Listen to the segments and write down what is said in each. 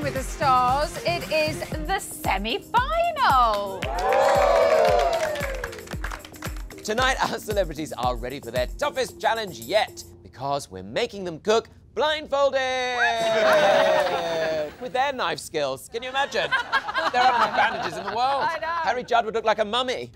Dancing with the Stars, it is the semi-final. Tonight, our celebrities are ready for their toughest challenge yet, because we're making them cook blindfolded! With their knife skills. Can you imagine? There are no bandages in the world. I know. Harry Judd would look like a mummy.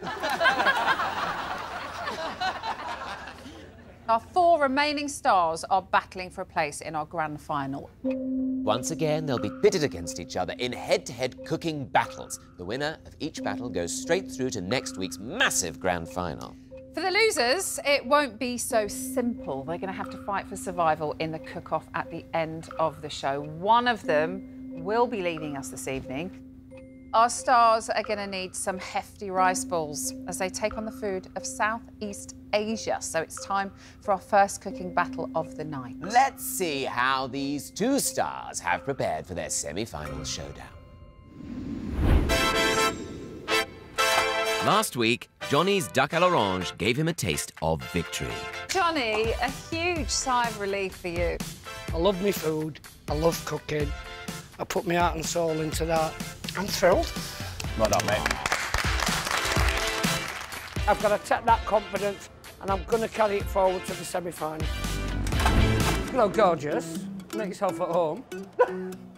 Our 4 remaining stars are battling for a place in our grand final. Once again, they'll be pitted against each other in head-to-head cooking battles. The winner of each battle goes straight through to next week's massive grand final. For the losers, it won't be so simple. They're going to have to fight for survival in the cook-off at the end of the show. One of them will be leaving us this evening. Our stars are going to need some hefty rice balls as they take on the food of Southeast Asia. So it's time for our first cooking battle of the night. Let's see how these 2 stars have prepared for their semi-final showdown. Last week, Johnny's duck à l'orange gave him a taste of victory. Johnny, a huge sigh of relief for you. I love my food. I love cooking. I put my heart and soul into that. I'm thrilled. Well done, mate. I've got to take that confidence and I'm going to carry it forward to the semi-final. Hello, gorgeous. Make yourself at home.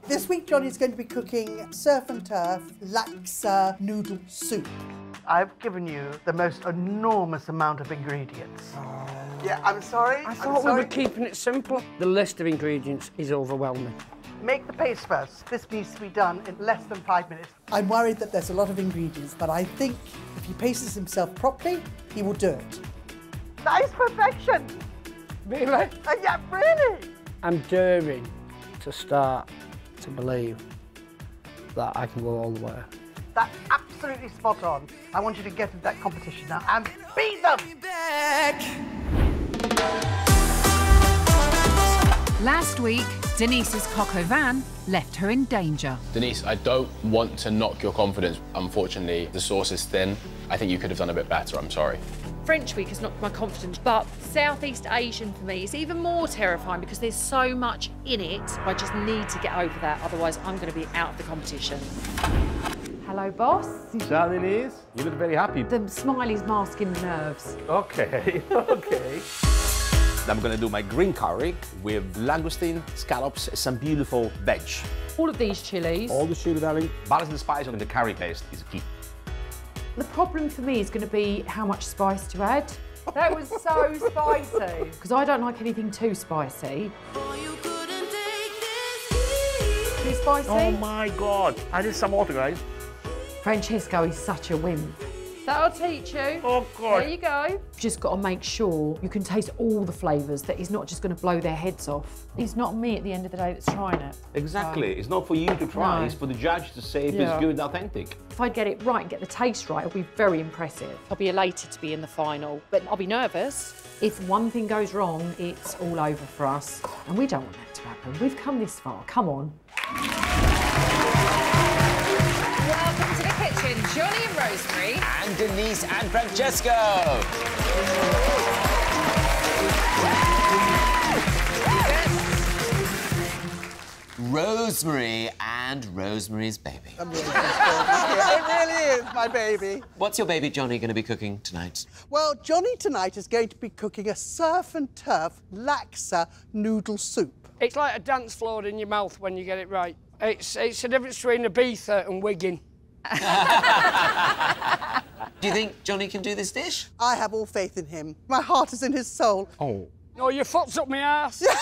This week, Johnny's going to be cooking surf and turf Laksa noodle soup. I've given you the most enormous amount of ingredients. Yeah, I'm sorry. I thought we were keeping it simple. The list of ingredients is overwhelming. Make the paste first. This needs to be done in less than 5 minutes. I'm worried that there's a lot of ingredients, but I think if he paces himself properly, he will do it. That is perfection. Really? Yeah, really. I'm daring to start to believe that I can go all the way. That's absolutely spot on. I want you to get into that competition now and beat them. Last week, Denise's coq au vin left her in danger. Denise, I don't want to knock your confidence. Unfortunately, the sauce is thin. I think you could have done a bit better, I'm sorry. French week has knocked my confidence, but Southeast Asian for me is even more terrifying because there's so much in it. I just need to get over that, otherwise I'm going to be out of the competition. Hello, boss. Ciao, Denise. You look very happy. The smiley's masking nerves. Okay, okay. I'm going to do my green curry with langoustine, scallops, some beautiful veg. All of these chilies. All the chili, darling. Balance the spice on the curry paste is key. The problem for me is going to be how much spice to add. That was so spicy. Because I don't like anything too spicy. Too spicy? Oh my God. I need some water, guys. Francesco is such a wimp. That'll teach you. Oh, God. There you go. Just got to make sure you can taste all the flavours, that he's not just going to blow their heads off. It's not me at the end of the day that's trying it. Exactly. It's not for you to try. No. It's for the judge to say if it's good and authentic. If I get it right and get the taste right, it'll be very impressive. I'll be elated to be in the final, but I'll be nervous. If one thing goes wrong, it's all over for us. And we don't want that to happen. We've come this far. Come on. Welcome to the kitchen, Johnny and Rosemary. And Denise and Francesco. Rosemary and Rosemary's baby. I'm really it really is my baby. What's your baby Johnny going to be cooking tonight? Well, Johnny tonight is going to be cooking a surf and turf Laksa noodle soup. It's like a dance floor in your mouth when you get it right. It's the difference between Ibiza and Wigan. Do you think Johnny can do this dish? I have all faith in him. My heart is in his soul. Oh. No, your foot's up my arse. Yeah,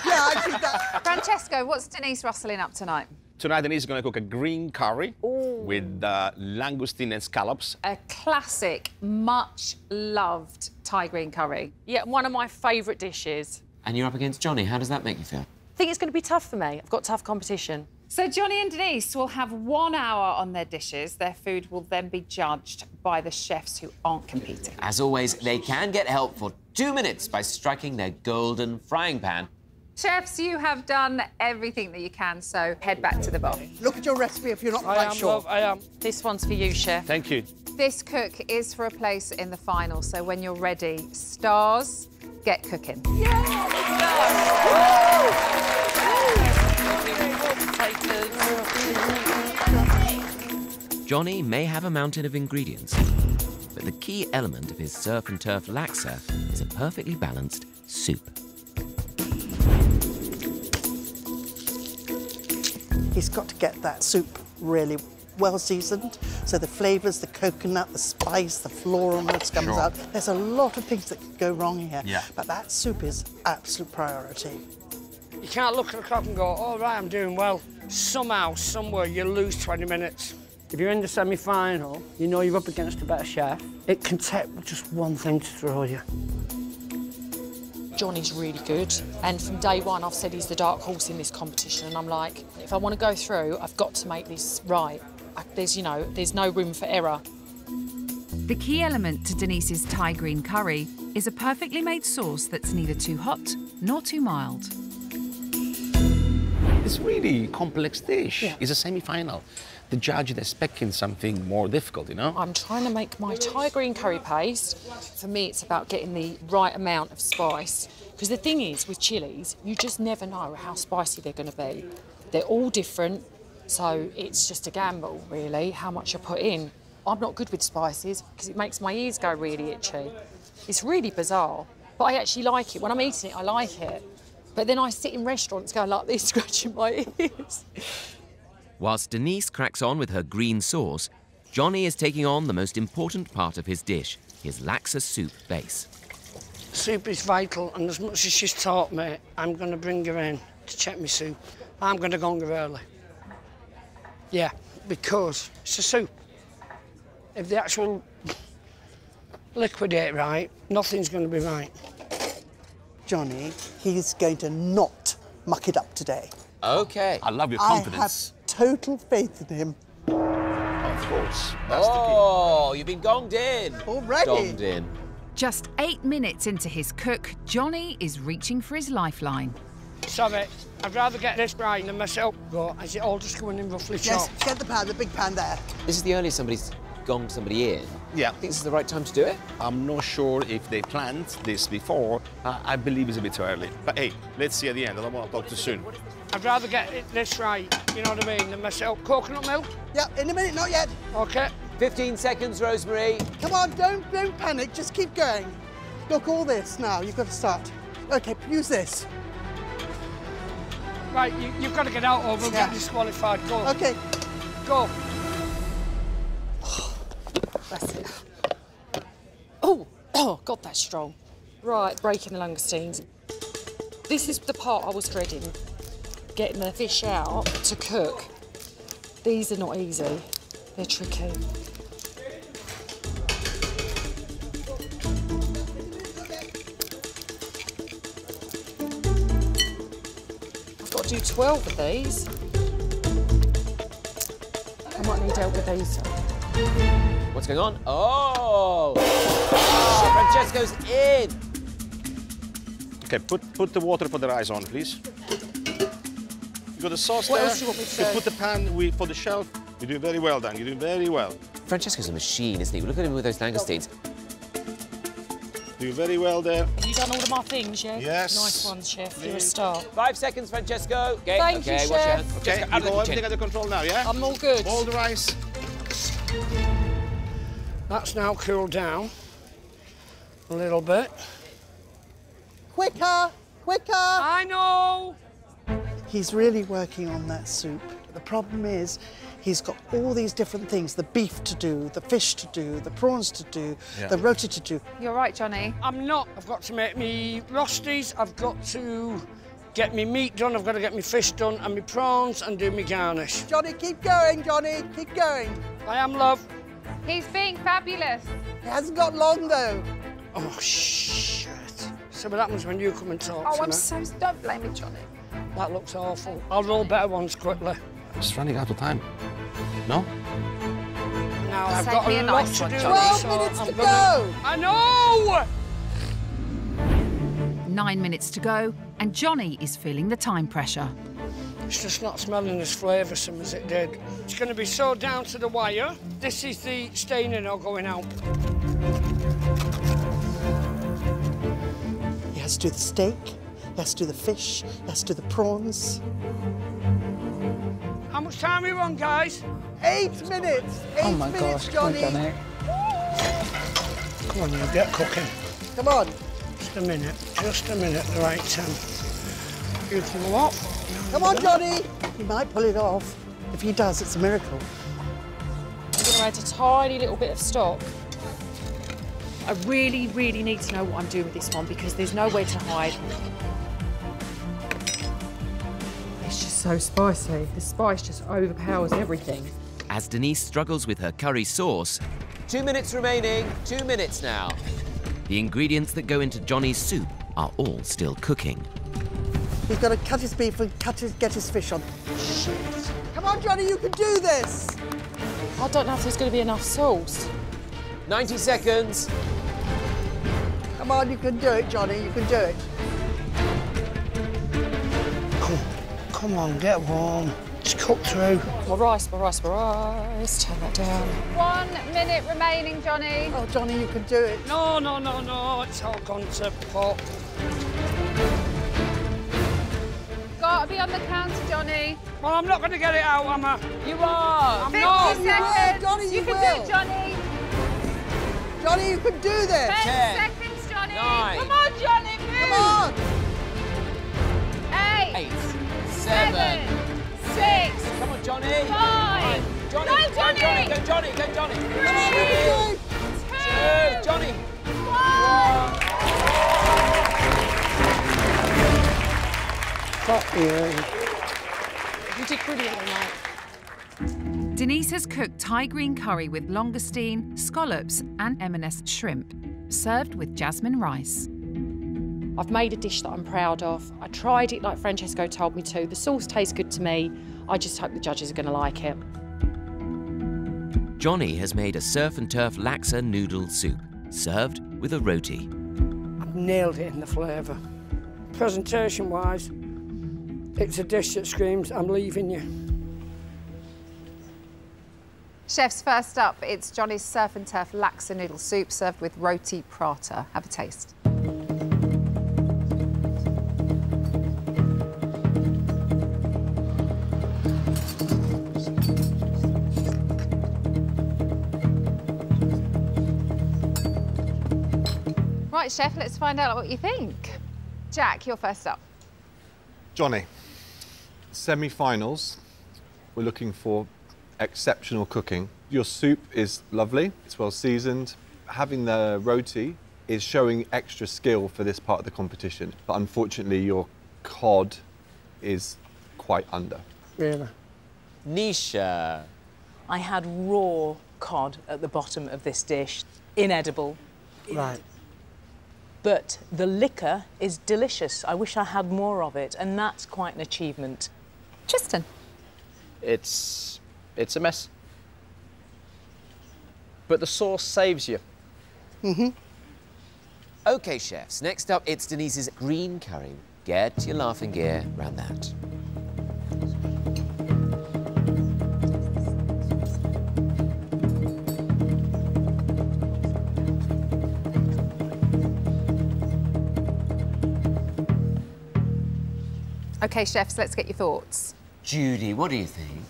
I think that. Francesco, what's Denise rustling up tonight? Tonight, Denise is going to cook a green curry with langoustine and scallops. A classic, much-loved Thai green curry. Yeah, one of my favourite dishes. And you're up against Johnny. How does that make you feel? I think it's going to be tough for me. I've got tough competition. So Johnny and Denise will have 1 hour on their dishes. Their food will then be judged by the chefs who aren't competing. As always, they can get help for 2 minutes by striking their golden frying pan. Chefs, you have done everything that you can, so head back to the bowl. Look at your recipe if you're not quite sure. Love, I am. This one's for you, Chef. Thank you. This cook is for a place in the final, so when you're ready, stars, get cooking. Yeah, let's go. Johnny may have a mountain of ingredients, but the key element of his surf and turf laksa is a perfectly balanced soup. He's got to get that soup really well seasoned, so the flavours, the coconut, the spice, the floralness comes out. There's a lot of things that could go wrong here, but that soup is absolute priority. You can't look at the clock and go, all right, I'm doing well. Somehow, somewhere, you lose 20 minutes. If you're in the semi-final, you know you're up against a better chef. It can take just one thing to throw you. Johnny's really good, and from day one I've said he's the dark horse in this competition, and I'm like, if I want to go through, I've got to make this right. There's no room for error. The key element to Denise's Thai green curry is a perfectly made sauce that's neither too hot nor too mild. It's really a complex dish. Yeah. It's a semi-final. The judge is expecting something more difficult, you know? I'm trying to make my Thai green curry paste. For me, it's about getting the right amount of spice. Because the thing is, with chilies, you just never know how spicy they're going to be. They're all different, so it's just a gamble, really, how much I put in. I'm not good with spices because it makes my ears go really itchy. It's really bizarre, but I actually like it. When I'm eating it, I like it. But then I sit in restaurants going like this, scratching my ears. Whilst Denise cracks on with her green sauce, Johnny is taking on the most important part of his dish, his laksa soup base. Soup is vital, and as much as she's taught me, I'm going to bring her in to check my soup. I'm going to gong her early. Yeah, because it's a soup. If the actual liquid ain't right, nothing's going to be right. Johnny, he's going to not muck it up today. OK. I love your confidence. I have total faith in him. Of course. That's the key. You've been gonged in. Already? Gonged in. Just 8 minutes into his cook, Johnny is reaching for his lifeline. Sorry, I'd rather get this right than myself. But is it all just going in roughly chopped? Yes, get the pan, the big pan there. This is the earliest somebody's gonged somebody in. Yeah. I think this is the right time to do it. I'm not sure if they planned this before. I believe it's a bit early. But hey, let's see at the end. I don't want to talk too soon. I'd rather get this right, you know what I mean, than myself. Coconut milk? Yeah, in a minute, not yet. OK. 15 seconds, Rosemary. Come on, don't panic, just keep going. Look, all this now, you've got to start. OK, use this. Right, you've got to get out or we'll get disqualified. Go. OK. Go. That's it. Oh, God, that's strong. Right, breaking the langoustines. This is the part I was dreading, getting the fish out to cook. These are not easy. They're tricky. I've got to do 12 of these. I might need help with these. What's going on? Oh! Francesco's in! OK, put the water for the rice on, please. You got the sauce What there. else do you want me to You do? put the pan for the shelf. You're doing very well, Dan. You're doing very well. Francesco's a machine, isn't he? Look at him with those langoustines. Doing very well there. Have you done all of my things, yeah? Yes. Nice one, Chef. You're a star. 5 seconds, Francesco. Okay, Thank you, watch Chef. your hands. OK, Francesco, out you of got the everything kitchen. under control now, yeah? I'm all good. All the rice. That's now cooled down a little bit. Quicker, quicker. I know! He's really working on that soup. The problem is he's got all these different things, the beef to do, the fish to do, the prawns to do, the roti to do. You're right, Johnny. I'm not. I've got to make me rosties, I've got to get me meat done, I've got to get me fish done and me prawns and do me garnish. Johnny, keep going, Johnny, keep going. I am, love. He's being fabulous. It hasn't got long, though. Oh, shit. So what happens when you come and talk to me? Don't blame me, Johnny. That looks awful. I'll roll better ones quickly. It's running out of time. No? Now, I've Save got me a a lot nice to one, do. Johnny. 12 so minutes I'm to gonna... go. I know! 9 minutes to go, and Johnny is feeling the time pressure. It's just not smelling as flavoursome as it did. It's going to be so down to the wire. This is the staining or going out. He has to do the steak, Let's do the fish. Let's do the prawns. How much time are we on, guys? 8 minutes. 8 minutes, Johnny. Come on, you get cooking. Come on. Just a minute, the right time. You can what? Come on, Johnny. He might pull it off. If he does, it's a miracle. I'm going to add a tiny little bit of stock. I really, really need to know what I'm doing with this one because there's nowhere to hide. It's just so spicy. The spice just overpowers everything. As Denise struggles with her curry sauce, 2 minutes remaining, 2 minutes now. The ingredients that go into Johnny's soup are all still cooking. He's got to cut his beef and get his fish on. Shit. Come on, Johnny, you can do this. I don't know if there's going to be enough sauce. 90 seconds. Come on, you can do it, Johnny, you can do it. Come on, get warm. Just cook through. My rice. Turn that down. 1 minute remaining, Johnny. Oh, Johnny, you can do it. No, it's all gone to pot. Got to be on the counter, Johnny. Well, I'm not going to get it out, am I? You are. I'm 50 not. seconds. Johnny, you can will. do it, Johnny. Johnny, you can do this. 10 seconds, Johnny. 9. Come on, Johnny, move. Come on. 8, 7. 6. Come on, Johnny. 5. Johnny. Go, Johnny. Go, Johnny. Go, Johnny. 3. 2. Johnny. 1. You did brilliantly, mate. Denise has cooked Thai green curry with langoustine, scallops and M&S shrimp, served with jasmine rice. I've made a dish that I'm proud of. I tried it like Francesco told me to. The sauce tastes good to me. I just hope the judges are going to like it. Johnny has made a surf and turf laksa noodle soup, served with a roti. I've nailed it in the flavour. Presentation-wise, it's a dish that screams, I'm leaving you. Chefs, first up, it's Johnny's surf and turf laksa noodle soup served with roti prata. Have a taste. Right, Chef, let's find out what you think. Jack, you're first up. Johnny, semi-finals, we're looking for exceptional cooking. Your soup is lovely, it's well seasoned. Having the roti is showing extra skill for this part of the competition, but unfortunately your cod is quite under. Really? Nisha. I had raw cod at the bottom of this dish, inedible. Right. But the liquor is delicious. I wish I had more of it, and that's quite an achievement. Tristan. It's a mess. But the sauce saves you. OK, chefs, next up it's Denise's green curry. Get your laughing gear round that. OK, chefs, let's get your thoughts. Judy, what do you think?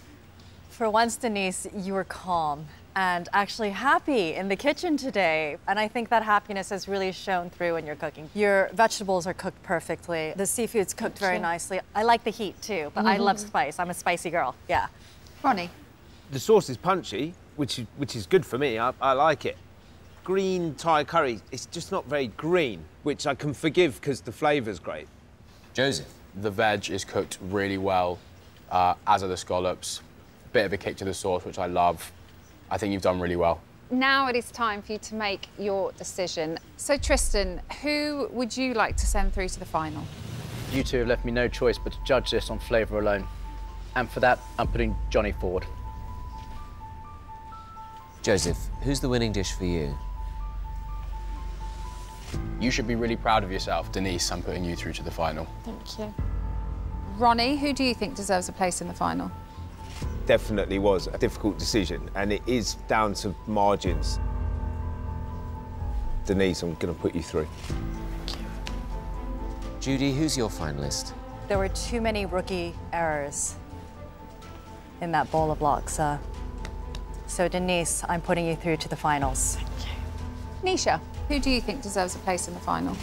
For once, Denise, you were calm and actually happy in the kitchen today. And I think that happiness has really shown through in your cooking. Your vegetables are cooked perfectly. The seafood's cooked very nicely. I like the heat too, but I love spice. I'm a spicy girl, yeah. Ronnie. The sauce is punchy, which is good for me. I like it. Green Thai curry, it's just not very green, which I can forgive because the flavour's great. Joseph. The veg is cooked really well, as are the scallops. Bit of a kick to the sauce, which I love. I think you've done really well. Now it is time for you to make your decision. So, Tristan, who would you like to send through to the final? You two have left me no choice but to judge this on flavour alone. And for that, I'm putting Johnny forward. Joseph, who's the winning dish for you? You should be really proud of yourself. Denise, I'm putting you through to the final. Thank you. Ronnie, who do you think deserves a place in the final? Definitely was a difficult decision, and it is down to margins. Denise, I'm going to put you through. Judy, who's your finalist? There were too many rookie errors in that bowl of laksa. So Denise, I'm putting you through to the finals. Nisha, who do you think deserves a place in the final?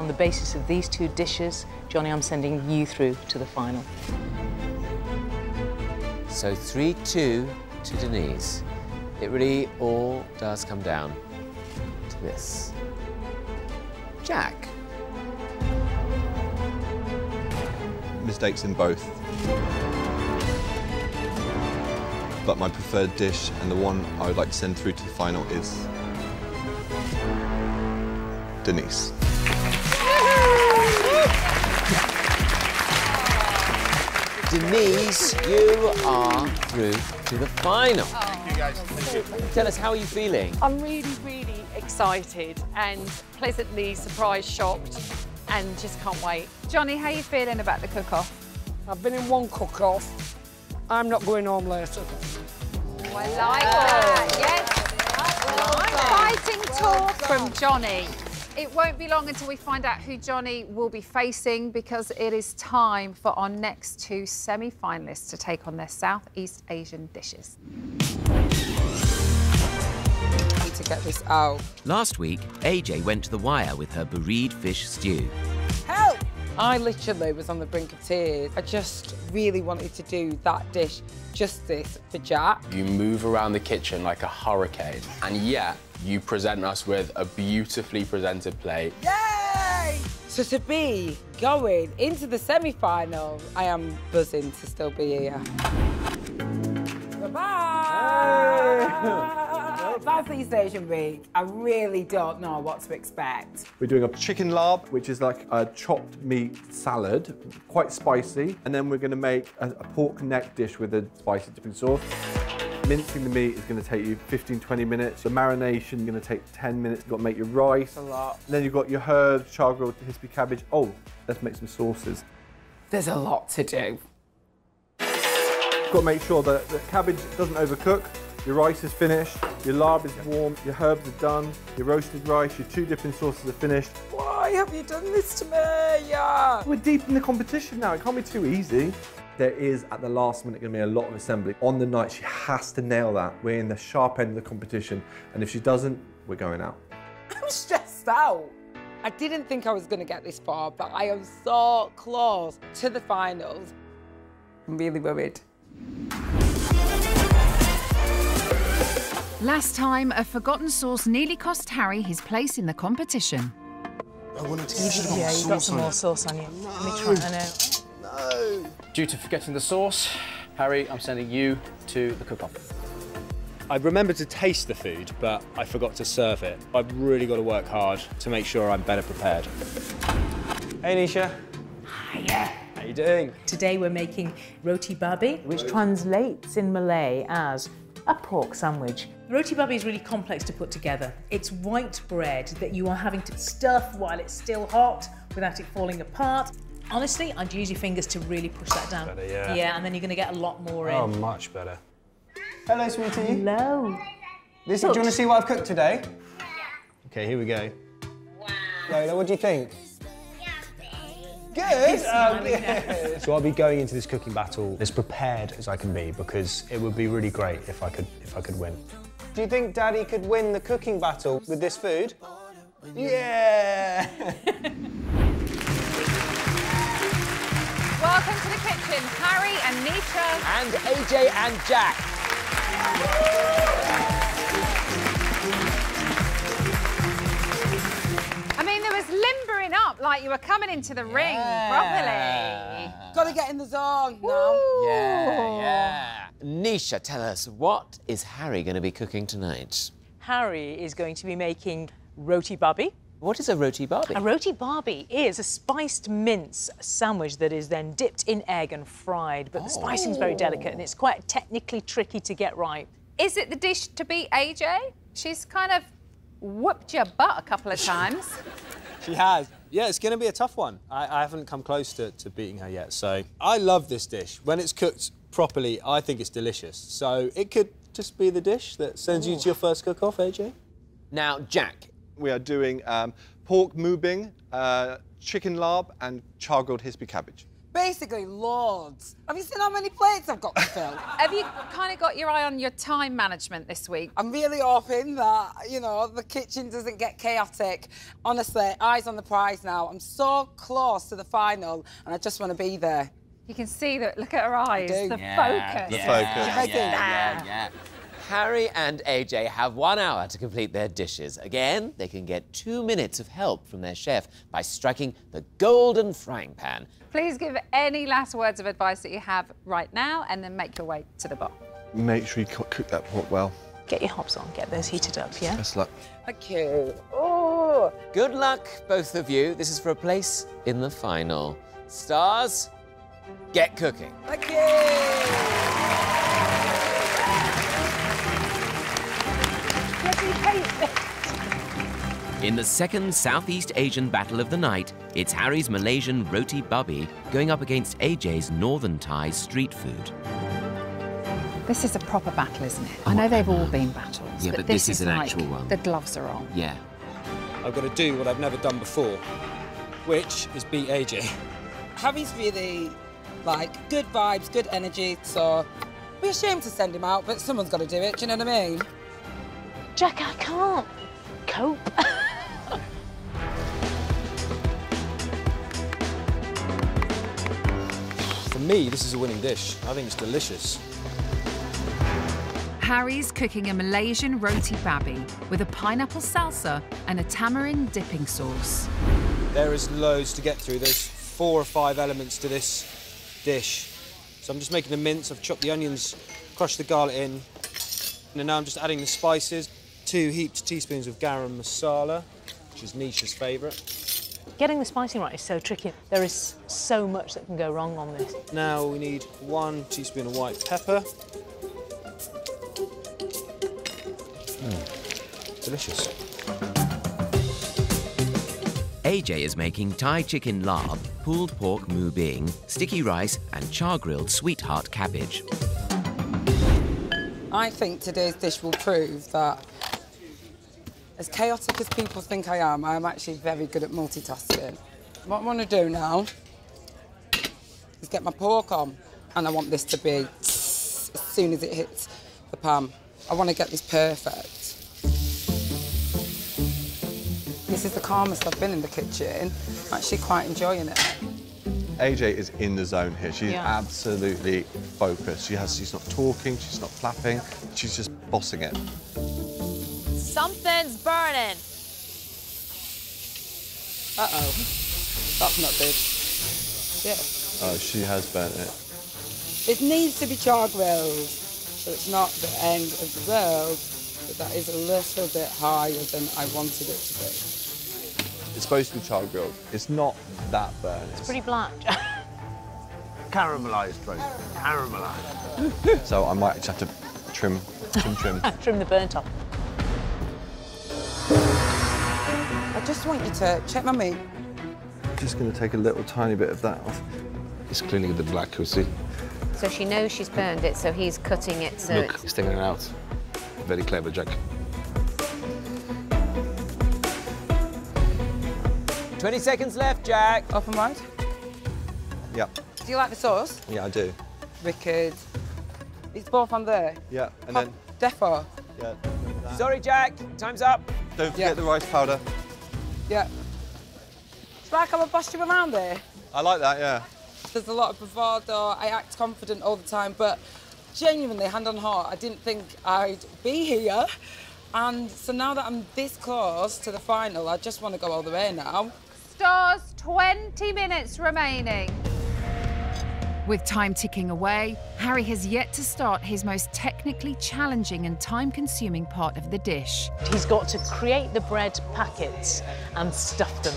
On the basis of these two dishes, Johnny, I'm sending you through to the final. So 3-2 to Denise. It really all does come down to this. Jack. Mistakes in both. But my preferred dish and the one I would like to send through to the final is Denise. Denise, you are through to the final. Thank you, guys. Thank you. Tell us, how are you feeling? I'm really, really excited and pleasantly surprised, shocked, and just can't wait. Johnny, how are you feeling about the cook-off? I've been in one cook-off. I'm not going home later. Oh, I like that, yes. Fighting talk from Johnny. It won't be long until we find out who Johnny will be facing, because it is time for our next two semi-finalists to take on their Southeast Asian dishes. Need to get this out. Last week, AJ went to the wire with her bereaved fish stew. Help! I literally was on the brink of tears. I just really wanted to do that dish justice for Jack. You move around the kitchen like a hurricane, and yet you present us with a beautifully presented plate. Yay! So to be going into the semi-final, I am buzzing to still be here. Bye-bye! Southeast Asian week, I really don't know what to expect. We're doing a chicken larb, which is like a chopped meat salad, quite spicy. And then we're going to make a pork neck dish with a spicy dipping sauce. Mincing the meat is going to take you 15-20 minutes. The marination is going to take 10 minutes. You've got to make your rice. A lot. And then you've got your herbs, char grilled hispy cabbage. Oh, let's make some sauces. There's a lot to do. You've got to make sure that the cabbage doesn't overcook. Your rice is finished, your larb is warm, your herbs are done, your roasted rice, your two dipping sauces are finished. Why have you done this to me? Yeah. We're deep in the competition now, it can't be too easy. There is, at the last minute, going to be a lot of assembly. On the night, she has to nail that. We're in the sharp end of the competition, and if she doesn't, we're going out. I'm stressed out. I didn't think I was going to get this far, but I am so close to the finals. I'm really worried. Last time, a forgotten sauce nearly cost Harry his place in the competition. I wanted to yeah, you've got some more sauce on you. No. Let me try it. No. Due to forgetting the sauce, Harry, I'm sending you to the cook-off. I remembered to taste the food, but I forgot to serve it. I've really got to work hard to make sure I'm better prepared. Hey, Nisha. Hiya. How you doing? Today we're making roti babi, which translates in Malay as a pork sandwich. Roti babi is really complex to put together. It's white bread that you are having to stuff while it's still hot without it falling apart. Honestly, I'd use your fingers to really push that down. Better, yeah. Yeah, and then you're going to get a lot more in. Oh, much better. Hello, sweetie. Hello. Listen, do you want to see what I've cooked today? Okay, here we go. Wow. Lola, what do you think? Good. So I'll be going into this cooking battle as prepared as I can be, because it would be really great if I could win. Do you think Daddy could win the cooking battle with this food? Yeah. Welcome to the kitchen, Harry and Nisha. And AJ and Jack. I mean, there was limbering up like you were coming into the ring properly. Gotta get in the zone now. Yeah. Nisha, tell us, what is Harry going to be cooking tonight? Harry is going to be making roti babi. What is a roti babi? A roti babi is a spiced mince sandwich that is then dipped in egg and fried, but the spicing is very delicate and it's quite technically tricky to get right. Is it the dish to beat AJ? She's kind of whooped your butt a couple of times. She has. Yeah, it's going to be a tough one. I haven't come close to beating her yet, so I love this dish. When it's cooked properly, I think it's delicious. So it could just be the dish that sends you to your first cook-off, AJ? Now, Jack, We are doing pork mubing, chicken larb, and char-grilled Hisby cabbage. Basically, loads. Have you seen how many plates I've got to fill? Have you kind of got your eye on your time management this week? I'm really hoping that, you know, the kitchen doesn't get chaotic. Honestly, eyes on the prize now. I'm so close to the final, and I just want to be there. You can see that, look at her eyes, the focus. The focus. Yeah. Harry and AJ have 1 hour to complete their dishes. Again, they can get 2 minutes of help from their chef by striking the golden frying pan. Please give any last words of advice that you have right now and then make your way to the bar. Make sure you cook that pork well. Get your hobs on, get those heated up, yeah? Best luck. Thank you. Oh. Good luck, both of you. This is for a place in the final. Stars, get cooking. Thank you. In the second Southeast Asian battle of the night, it's Harry's Malaysian roti babi going up against AJ's Northern Thai street food. This is a proper battle, isn't it? I know they've all been battles, Yeah, but this is an like actual one. The gloves are on. Yeah. I've got to do what I've never done before, which is beat AJ. Harry's really, like, good vibes, good energy, so it'd be a shame to send him out, but someone's got to do it, do you know what I mean? Jack, I can't cope. For me, this is a winning dish. I think it's delicious. Harry's cooking a Malaysian roti babi with a pineapple salsa and a tamarind dipping sauce. There is loads to get through. There's 4 or 5 elements to this dish. So I'm just making the mince. I've chopped the onions, crushed the garlic in, and now I'm just adding the spices. 2 heaped teaspoons of garam masala, which is Nisha's favourite. Getting the spicing right is so tricky. There is so much that can go wrong on this. Now we need 1 teaspoon of white pepper. Delicious. AJ is making Thai chicken larb, pulled pork mu bing, sticky rice and char-grilled sweetheart cabbage. I think today's dish will prove that as chaotic as people think I am actually very good at multitasking. What I want to do now is get my pork on, and I want this to be as soon as it hits the pan. I want to get this perfect. This is the calmest I've been in the kitchen. I'm actually quite enjoying it. AJ is in the zone here. She's absolutely focused. She's not talking, she's not flapping, she's just bossing it. Something's burning. Uh-oh. That's not good. Yeah. Oh, she has burnt it. It needs to be char-grilled, so it's not the end of the world, but that is a little bit higher than I wanted it to be. It's supposed to be char-grilled. It's not that burnt. It's pretty black. Caramelised roast. Caramelised. So I might just have to trim. Trim the burnt off. I just want you to check my meat. I'm just going to take a little tiny bit of that off. It's cleaning the black, you see. So she knows she's burned it, so he's cutting it so Look, he's taking it out. Very clever, Jack. 20 seconds left, Jack. Open wide. Yeah. Do you like the sauce? Yeah, I do. Wicked. It's both on there. Yeah, and then... Defo. Yeah. Sorry, Jack. Time's up. Don't forget the rice powder. Yeah. It's like I'm a bossed you around there. I like that, yeah. There's a lot of bravado. I act confident all the time, but genuinely, hand on heart, I didn't think I'd be here. And so now that I'm this close to the final, I just want to go all the way now. Stars, 20 minutes remaining. With time ticking away, Harry has yet to start his most technically challenging and time-consuming part of the dish. He's got to create the bread packets and stuff them.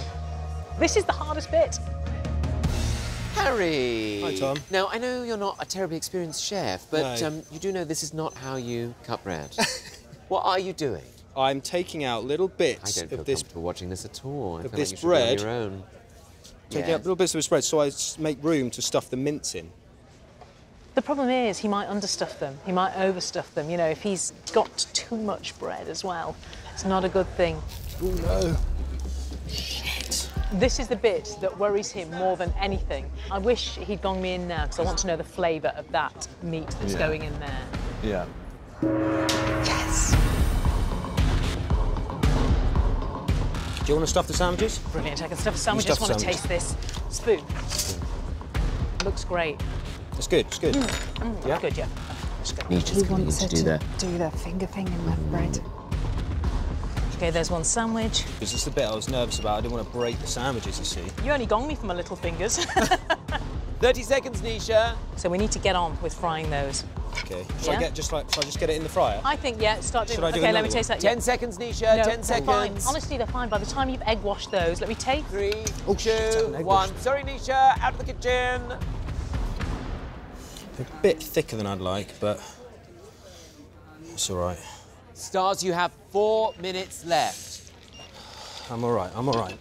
This is the hardest bit. Harry. Hi, Tom. Now, I know you're not a terribly experienced chef, but No. you do know this is not how you cut bread. What are you doing? I'm taking out little bits I don't feel of this comfortable watching this at all. I of feel this like you should go on bread. your own. Taking out little bits of this bread so I make room to stuff the mince in. The problem is he might understuff them, he might overstuff them. You know, if he's got too much bread as well, it's not a good thing. Oh no. This is the bit that worries him more than anything. I wish he'd gone me in now because I want to know the flavour of that meat that's going in there. Yeah. Yes! Do you want to stuff the sandwiches? Brilliant. I can stuff a sandwich. I just want to taste this. Spoon. Looks great. It's good, it's good. Yeah? Good, yeah. That's good. Nisha's coming in to do the... do the finger thing in the bread. OK, there's one sandwich. This is the bit I was nervous about. I didn't want to break the sandwiches, you see. You only gonged me for my little fingers. 30 seconds, Nisha. So we need to get on with frying those. OK. Should I just get it in the fryer? I think, yeah, start doing... Should I do OK, let me another taste one? that. 10 seconds, Nisha. No, 10 seconds. Fine. Honestly, they're fine. By the time you've egg washed those, let me take... 3, Oh, 2, 1. Sorry, Nisha. Out of the kitchen. They're a bit thicker than I'd like, but it's all right. Stars, you have 4 minutes left. I'm all right, I'm all right.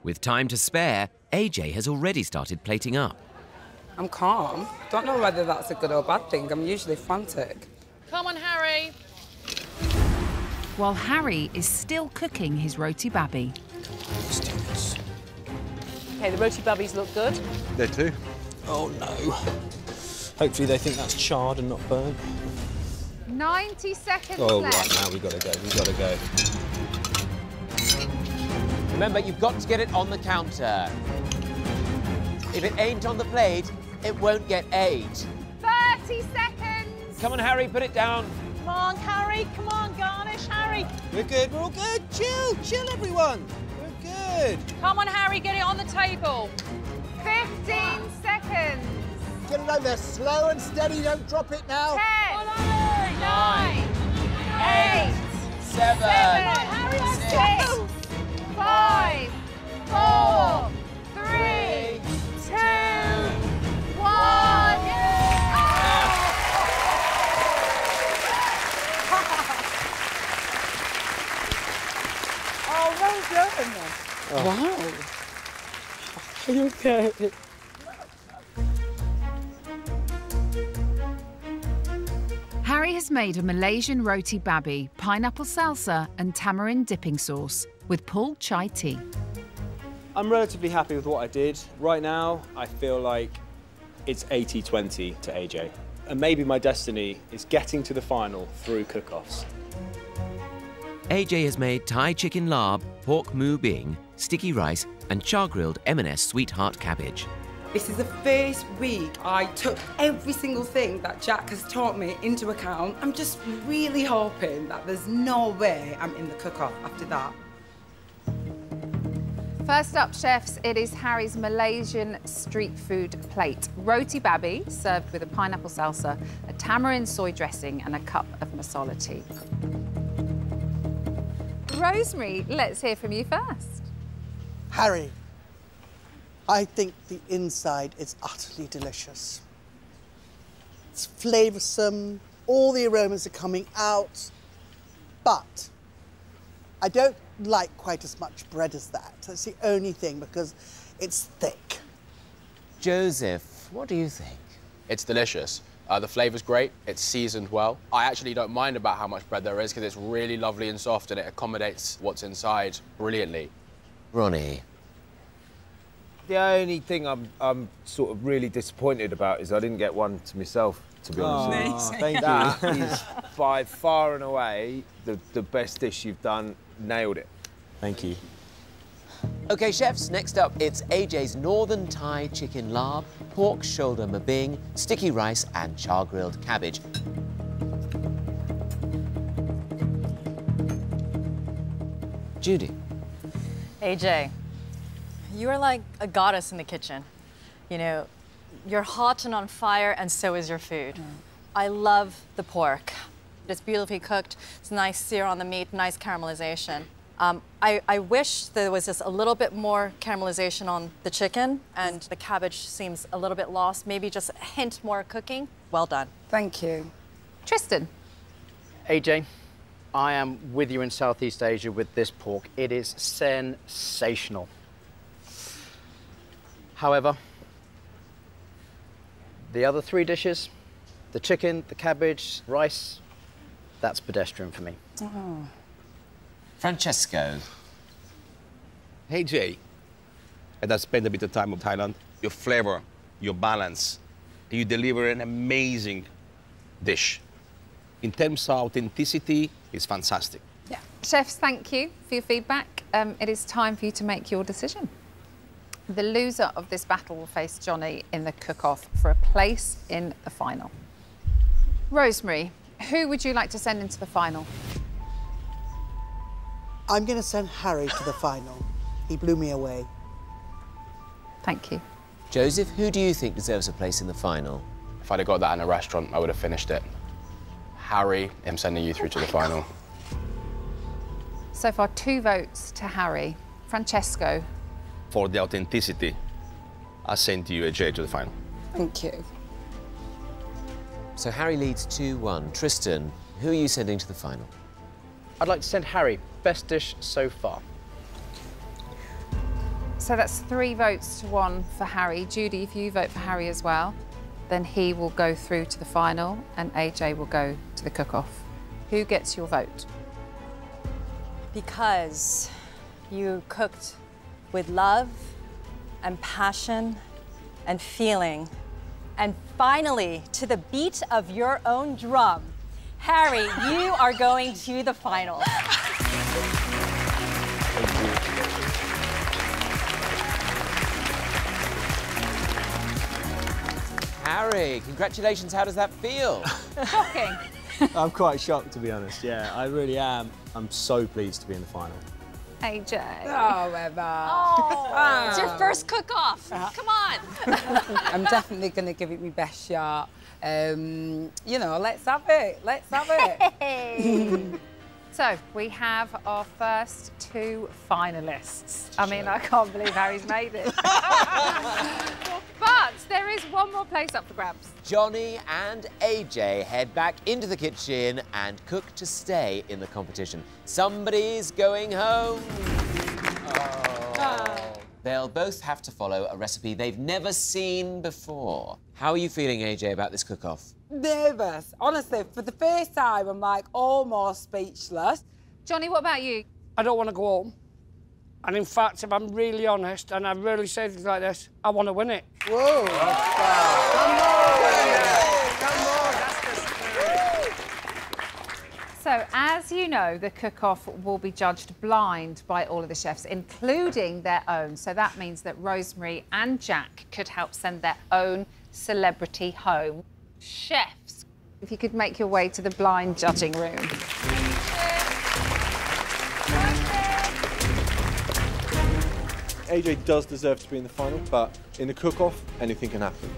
With time to spare, AJ has already started plating up. I'm calm. Don't know whether that's a good or bad thing. I'm usually frantic. Come on, Harry. While Harry is still cooking his roti babi. Let's do this. OK, the roti babis look good. They too. Oh, no. Hopefully they think that's charred and not burnt. 90 seconds Oh, left. right, now we've got to go, we've got to go. Remember, you've got to get it on the counter. If it ain't on the plate, it won't get ate. 30 seconds. Come on, Harry, put it down. Come on, Harry. Come on, garnish, Harry. We're good, we're all good. Chill, chill, everyone. We're good. Come on, Harry, get it on the table. 15 seconds. Get it over there, slow and steady, don't drop it now. 10, 9, 8, 7, 6, 5, 4, 3, 2, 1. Oh, well done. Oh. Wow. Are you okay? Harry has made a Malaysian roti babi, pineapple salsa and tamarind dipping sauce with pulled chai tea. I'm relatively happy with what I did. Right now, I feel like it's 80-20 to AJ. And maybe my destiny is getting to the final through cook-offs. AJ has made Thai chicken larb, pork mu bing, sticky rice and char-grilled M&S sweetheart cabbage. This is the first week I took every single thing that Jack has taught me into account. I'm just really hoping that there's no way I'm in the cook-off after that. First up, chefs, it is Harry's Malaysian street food plate. Roti babi, served with a pineapple salsa, a tamarind soy dressing and a cup of masala tea. Rosemary, let's hear from you first. Harry, I think the inside is utterly delicious. It's flavoursome, all the aromas are coming out, but I don't like quite as much bread as that. That's the only thing, because it's thick. Joseph, what do you think? It's delicious. The flavour's great, it's seasoned well. I actually don't mind about how much bread there is because it's really lovely and soft and it accommodates what's inside brilliantly. Ronnie. The only thing I'm sort of really disappointed about is I didn't get one to myself, to be honest. Thank you. That is by far and away the best dish you've done. Nailed it. Thank you. OK, chefs, next up, it's AJ's Northern Thai chicken larb, pork shoulder mabing, sticky rice and char-grilled cabbage. Judy. AJ, you are like a goddess in the kitchen. You know, you're hot and on fire, and so is your food. I love the pork. It's beautifully cooked. It's a nice sear on the meat, nice caramelization. I wish there was just a little bit more caramelization on the chicken, and the cabbage seems a little bit lost. Maybe just a hint more cooking. Well done. Thank you. Tristan. AJ, I am with you in Southeast Asia with this pork. It is sensational. However, the other three dishes, the chicken, the cabbage, rice, that's pedestrian for me. Oh. Francesco. Hey, Jay. And I spent a bit of time in Thailand. Your flavor, your balance, you deliver an amazing dish. In terms of authenticity, it's fantastic. Yeah. Chefs, thank you for your feedback. It is time for you to make your decision. The loser of this battle will face Johnny in the cook-off for a place in the final. Rosemary, who would you like to send into the final? I'm going to send Harry to the final. He blew me away. Thank you. Joseph, who do you think deserves a place in the final? If I'd have got that in a restaurant, I would have finished it. Harry, I'm sending you through to the final. So far, 2 votes to Harry. Francesco. For the authenticity, I send you, Jay, to the final. Thank you. So Harry leads 2-1. Tristan, who are you sending to the final? I'd like to send Harry. Best dish so far. So that's 3 votes to 1 for Harry. Judy, if you vote for Harry as well, then he will go through to the final and AJ will go to the cook-off. Who gets your vote? Because you cooked with love and passion and feeling. And finally, to the beat of your own drum, Harry, you are going to the final. Harry, congratulations. How does that feel? Shocking. I'm quite shocked, to be honest. Yeah, I really am. I'm so pleased to be in the final. AJ. Oh, Emma. Oh, it's your first cook-off. Come on. I'm definitely going to give it my best shot. You know, let's have it. Let's have it. So we have our first 2 finalists. I mean, I can't believe Harry's made it. But there is one more place up for grabs. Johnny and AJ head back into the kitchen and cook to stay in the competition. Somebody's going home. Oh. They'll both have to follow a recipe they've never seen before. How are you feeling, AJ, about this cook-off? Nervous. Honestly, for the first time, I'm like almost speechless. Johnny, what about you? I don't want to go home. And in fact, if I'm really honest, and I really say things like this, I want to win it. Whoa! So, as you know, the cook-off will be judged blind by all of the chefs, including their own. So that means that Rosemary and Jack could help send their own celebrity home. Chefs, if you could make your way to the blind judging room. AJ does deserve to be in the final, but in the cook-off, anything can happen.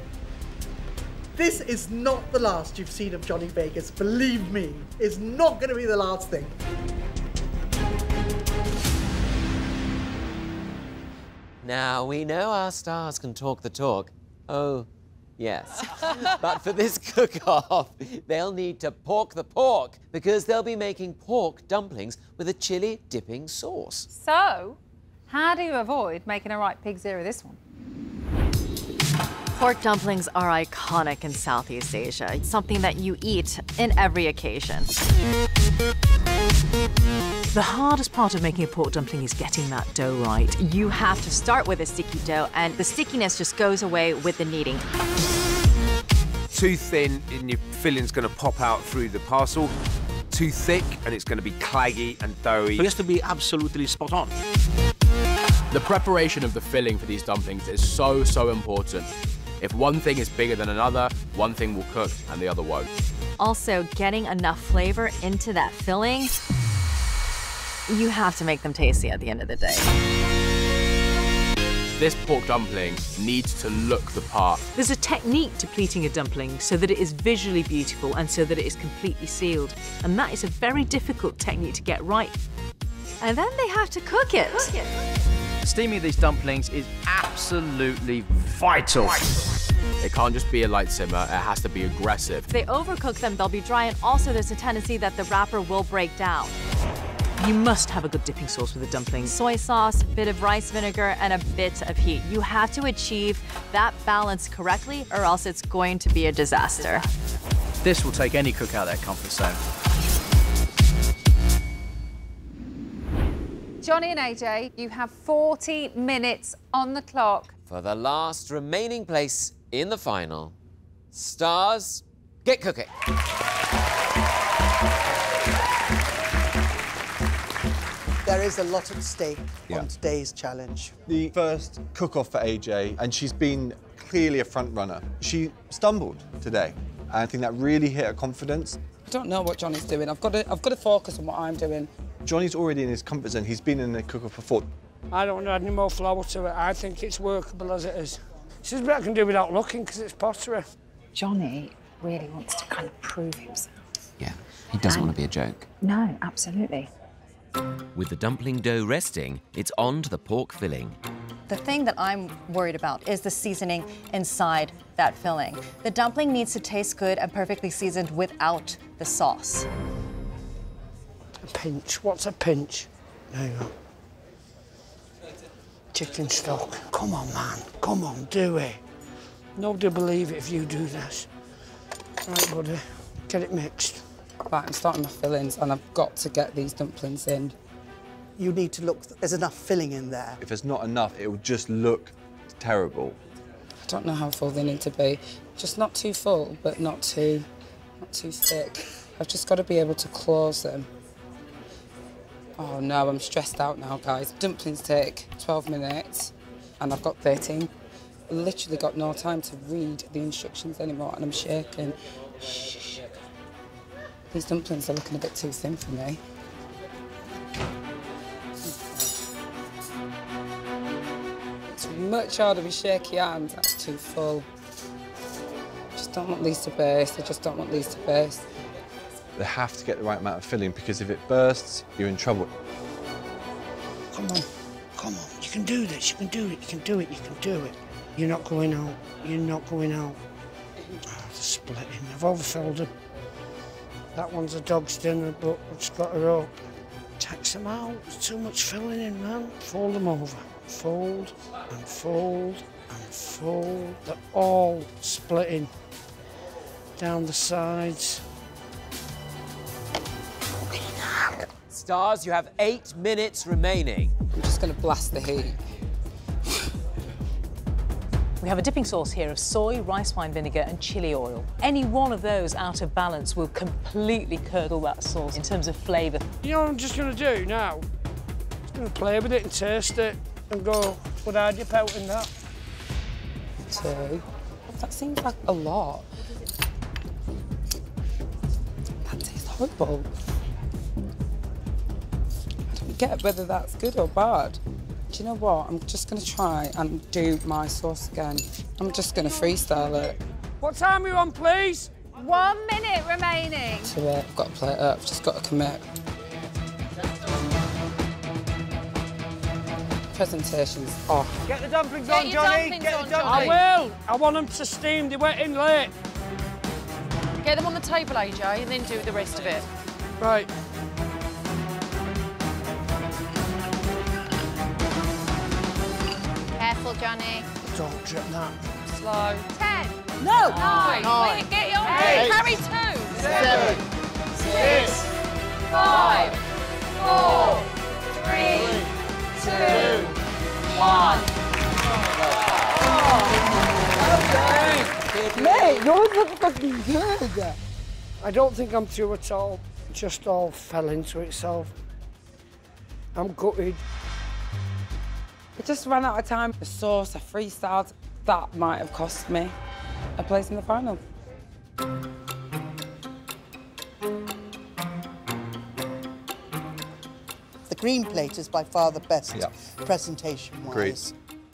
This is not the last you've seen of Johnny Vegas. Believe me, it's not going to be the last thing. Now, we know our stars can talk the talk. Oh, yes. But for this cook-off, they'll need to pork the pork because they'll be making pork dumplings with a chili dipping sauce. So, how do you avoid making a right pig's ear of this one? Pork dumplings are iconic in Southeast Asia. It's something that you eat in every occasion. The hardest part of making a pork dumpling is getting that dough right. You have to start with a sticky dough, and the stickiness just goes away with the kneading. Too thin and your filling's going to pop out through the parcel. Too thick and it's going to be claggy and doughy. It has to be absolutely spot on. The preparation of the filling for these dumplings is so, so important. If one thing is bigger than another, one thing will cook and the other won't. Also, getting enough flavor into that filling, you have to make them tasty at the end of the day. This pork dumpling needs to look the part. There's a technique to pleating a dumpling so that it is visually beautiful and so that it is completely sealed. And that is a very difficult technique to get right. And then they have to cook it. Steaming these dumplings is absolutely vital. It can't just be a light simmer, it has to be aggressive. If they overcook them, they'll be dry, and also there's a tendency that the wrapper will break down. You must have a good dipping sauce with the dumplings. Soy sauce, a bit of rice vinegar, and a bit of heat. You have to achieve that balance correctly, or else it's going to be a disaster. This will take any cook out of their comfort zone. Johnny and AJ, you have 40 minutes on the clock. For the last remaining place in the final, stars, get cooking. There is a lot at stake on today's challenge. The first cook-off for AJ, and she's been clearly a front runner. She stumbled today, and I think that really hit her confidence. I don't know what Johnny's doing. I've got to focus on what I'm doing. Johnny's already in his comfort zone. He's been in the cook-off before. I don't add any more flour to it. I think it's workable as it is. This is what I can do without looking, because it's pottery. Johnny really wants to kind of prove himself. Yeah, he doesn't want to be a joke. No, absolutely. With the dumpling dough resting, it's on to the pork filling. The thing that I'm worried about is the seasoning inside that filling. The dumpling needs to taste good and perfectly seasoned without the sauce. A pinch. What's a pinch? There you go. Chicken stock. Come on, man. Come on, do it. Nobody will believe it if you do this. Right, buddy. Get it mixed. Right, I'm starting my fillings, and I've got to get these dumplings in. You need to look, there's enough filling in there. If there's not enough, it will just look terrible. I don't know how full they need to be. Just not too full, but not too thick. I've just got to be able to close them. Oh no, I'm stressed out now, guys. Dumplings take 12 minutes, and I've got 13. I literally got no time to read the instructions anymore, and I'm shaking. Shh. These dumplings are looking a bit too thin for me. It's much harder with shaky hands. That's too full. I just don't want these to burst. I just don't want these to burst. They have to get the right amount of filling, because if it bursts, you're in trouble. Come on. Come on. You can do this. You can do it. You can do it. You can do it. You're not going out. You're not going out. Oh, the splitting. I've overfilled them. That one's a dog's dinner, but I've just got her up. Tax them out. There's too much filling in, man. Fold them over. Fold and fold and fold. They're all splitting down the sides. Stars, you have 8 minutes remaining. I'm just going to blast the heat. We have a dipping sauce here of soy, rice wine vinegar and chili oil. Any one of those out of balance will completely curdle that sauce in terms of flavour. You know what I'm just going to do now? I'm just going to play with it and taste it and go, would I dip out in that? 2. That seems like a lot. That tastes horrible. I don't get whether that's good or bad. Do you know what? I'm just going to try and do my sauce again. I'm just going to freestyle it. What time are you on, please? 1 minute remaining. To it. I've got to play it up. I've just got to commit. Presentation's off. Get the dumplings Get on, your Johnny. dumplings Get on, the dumplings. Johnny. I will. I want them to steam. They went in late. Get them on the table, AJ, and then do the rest of it. Right. Careful, Johnny. Don't drip that. Slow. 10. No! 9. Nine. Wait, get your 8. Carry 2. 7. 6. 5. 4. 3. 2. 1. Mate, yours look fucking good. I don't think I'm through at all. It just all fell into itself. I'm gutted. I just ran out of time. The sauce, I freestyled. That might have cost me a place in the final. The green plate is by far the best presentation-wise. Agreed.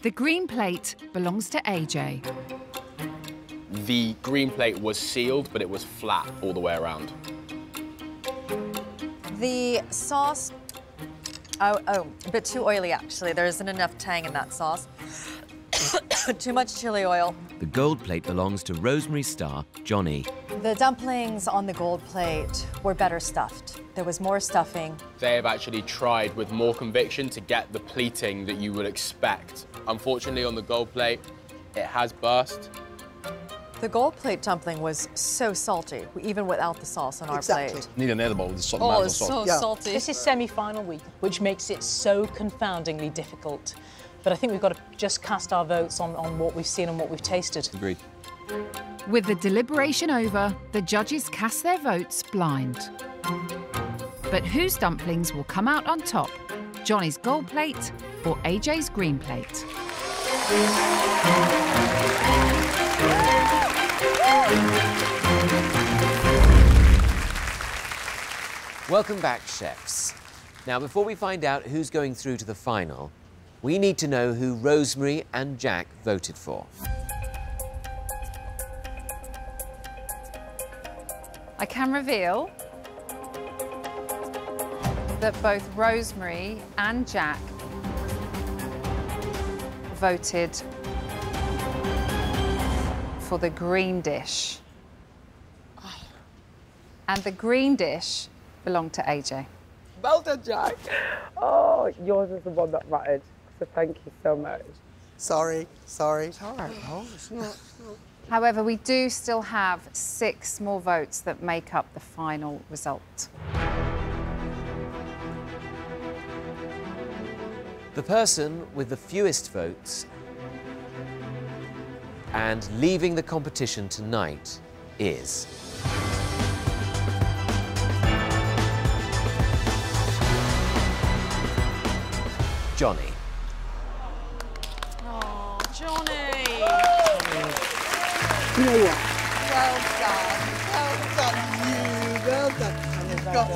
The green plate belongs to AJ. The green plate was sealed, but it was flat all the way around. The sauce, a bit too oily, actually. There isn't enough tang in that sauce. Too much chili oil. The gold plate belongs to Rosemary star Johnny. The dumplings on the gold plate were better stuffed. There was more stuffing. They have actually tried with more conviction to get the pleating that you would expect. Unfortunately, on the gold plate, it has burst. The gold plate dumpling was so salty, even without the sauce on our plate. Need an edible with the salt. Oh, it's so salty. This is semi-final week, which makes it so confoundingly difficult. But I think we've got to just cast our votes on what we've seen and what we've tasted. Agreed. With the deliberation over, the judges cast their votes blind. But whose dumplings will come out on top? Johnny's gold plate or AJ's green plate? Welcome back, chefs. Now, before we find out who's going through to the final, we need to know who Rosemary and Jack voted for. I can reveal that both Rosemary and Jack voted for the green dish. And the green dish belonged to AJ. Well done, Jack. Oh, yours is the one that mattered. So thank you so much. Sorry. It's all right, Paul. It's not. However, we do still have 6 more votes that make up the final result. The person with the fewest votes and leaving the competition tonight is... Johnny. Oh, Johnny. You know what? Well done. Well done, you. Well done. You've got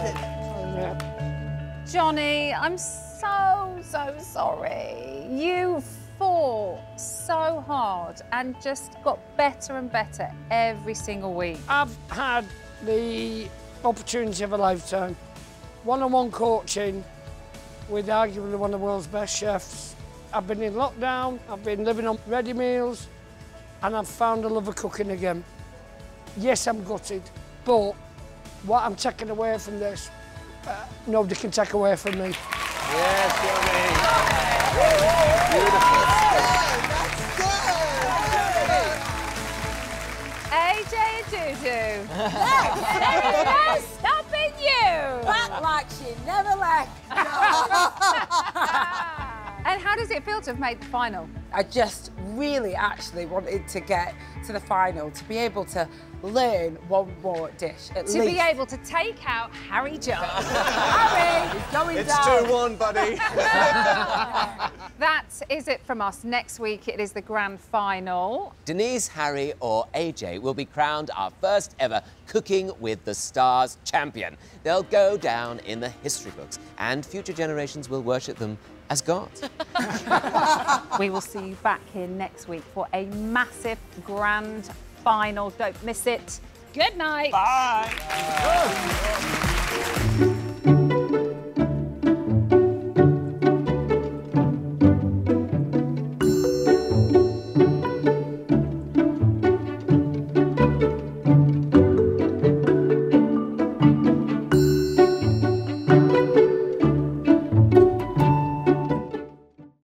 it. Johnny, I'm so sorry. You fought so hard and just got better and better every single week. I've had the opportunity of a lifetime. One-on-one coaching with arguably one of the world's best chefs. I've been in lockdown, I've been living on ready meals, and I've found a love of cooking again. Yes, I'm gutted, but what I'm taking away from this, nobody can take away from me. Yes, Johnny. AJ Adudu. There is no stopping you. Back like she never left. And how does it feel to have made the final? I just really actually wanted to get to the final, to be able to learn one more dish at least. To be able to take out Harry Jones. Harry is going It's down. 2-1, buddy. That is it from us. Next week it is the grand final. Denise, Harry or AJ will be crowned our first ever Cooking with the Stars champion. They'll go down in the history books and future generations will worship them as gods. We will see you back here next week for a massive grand final. Don't miss it. Good night. Bye.